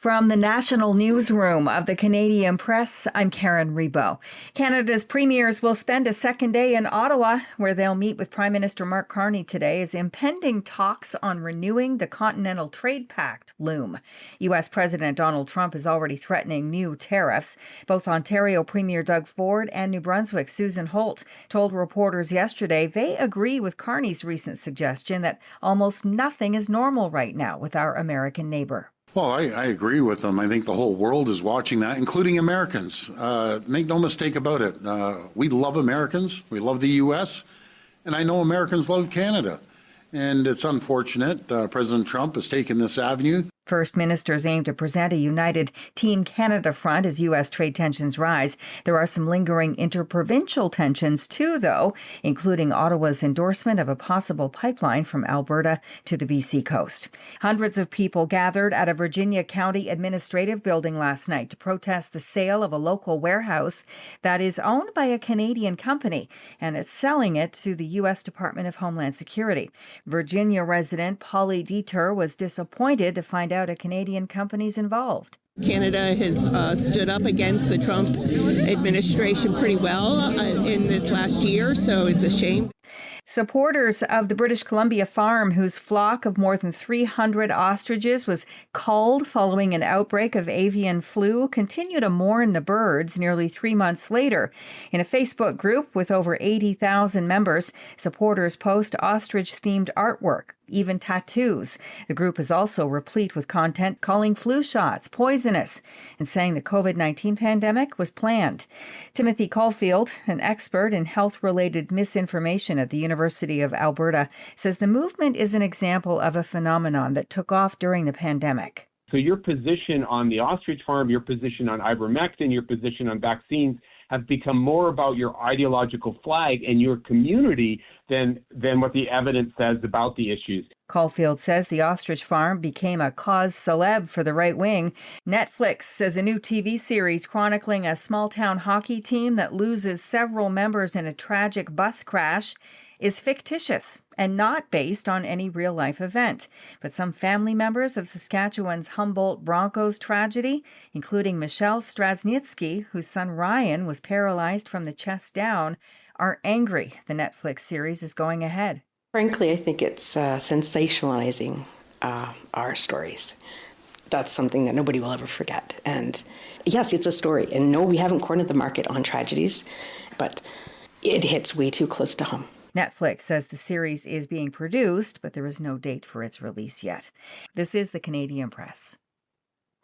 From the National Newsroom of the Canadian Press, I'm Karen Rebo. Canada's premiers will spend a second day in Ottawa, where they'll meet with Prime Minister Mark Carney today as impending talks on renewing the Continental Trade Pact loom. U.S. President Donald Trump is already threatening new tariffs. Both Ontario Premier Doug Ford and New Brunswick Susan Holt told reporters yesterday they agree with Carney's recent suggestion that almost nothing is normal right now with our American neighbor. Well, I agree with them. I think the whole world is watching that, including Americans. Make no mistake about it. We love Americans. We love the U.S. And I know Americans love Canada. And it's unfortunate President Trump has taken this avenue. First ministers aim to present a united Team Canada front as U.S. trade tensions rise. There are some lingering interprovincial tensions, too, though, including Ottawa's endorsement of a possible pipeline from Alberta to the BC coast. Hundreds of people gathered at a Virginia County administrative building last night to protest the sale of a local warehouse that is owned by a Canadian company, and it's selling it to the U.S. Department of Homeland Security. Virginia resident Polly Dieter was disappointed to find out a Canadian company's involved. Canada has stood up against the Trump administration pretty well in this last year, so it's a shame. Supporters of the British Columbia farm, whose flock of more than 300 ostriches was culled following an outbreak of avian flu, continue to mourn the birds nearly 3 months later. In a Facebook group with over 80,000 members, supporters post ostrich-themed artwork, even tattoos. The group is also replete with content calling flu shots poisonous and saying the COVID-19 pandemic was planned. Timothy Caulfield, an expert in health-related misinformation at the University of Alberta, says the movement is an example of a phenomenon that took off during the pandemic. So your position on the ostrich farm, your position on ivermectin, your position on vaccines have become more about your ideological flag and your community than what the evidence says about the issues. Caulfield says the ostrich farm became a cause celeb for the right wing. Netflix says a new TV series chronicling a small-town hockey team that loses several members in a tragic bus crash is fictitious and not based on any real-life event. But some family members of Saskatchewan's Humboldt Broncos tragedy, including Michelle Straczynski, whose son Ryan was paralyzed from the chest down, are angry the Netflix series is going ahead. Frankly, I think it's sensationalizing our stories. That's something that nobody will ever forget. And yes, it's a story. And no, we haven't cornered the market on tragedies, but it hits way too close to home. Netflix says the series is being produced, but there is no date for its release yet. This is the Canadian Press.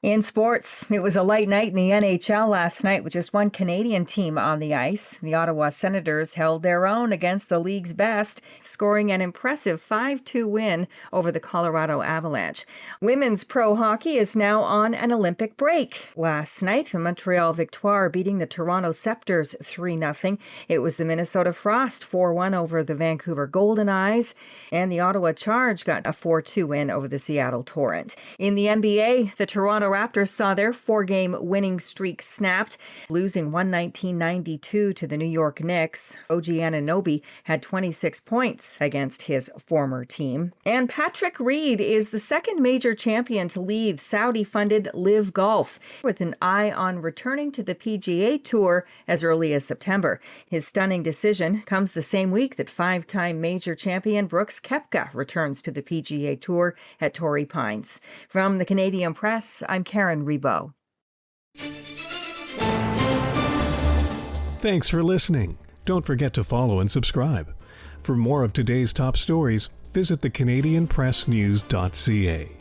In sports, it was a light night in the NHL last night with just one Canadian team on the ice. The Ottawa Senators held their own against the league's best, scoring an impressive 5-2 win over the Colorado Avalanche. Women's pro hockey is now on an Olympic break. Last night, the Montreal Victoire beating the Toronto Scepters 3-0. It was the Minnesota Frost 4-1 over the Vancouver Golden Eyes, and the Ottawa Charge got a 4-2 win over the Seattle Torrent. In the NBA, the Toronto Raptors saw their 4-game winning streak snapped, losing 119-92 to the New York Knicks. OG Anunoby had 26 points against his former team. And Patrick Reed is the second major champion to leave Saudi-funded Live Golf, with an eye on returning to the PGA Tour as early as September. His stunning decision comes the same week that 5-time major champion Brooks Koepka returns to the PGA Tour at Torrey Pines. From the Canadian Press, I'm Karen Rebo. Thanks for listening. Don't forget to follow and subscribe. For more of today's top stories, visit thecanadianpressnews.ca.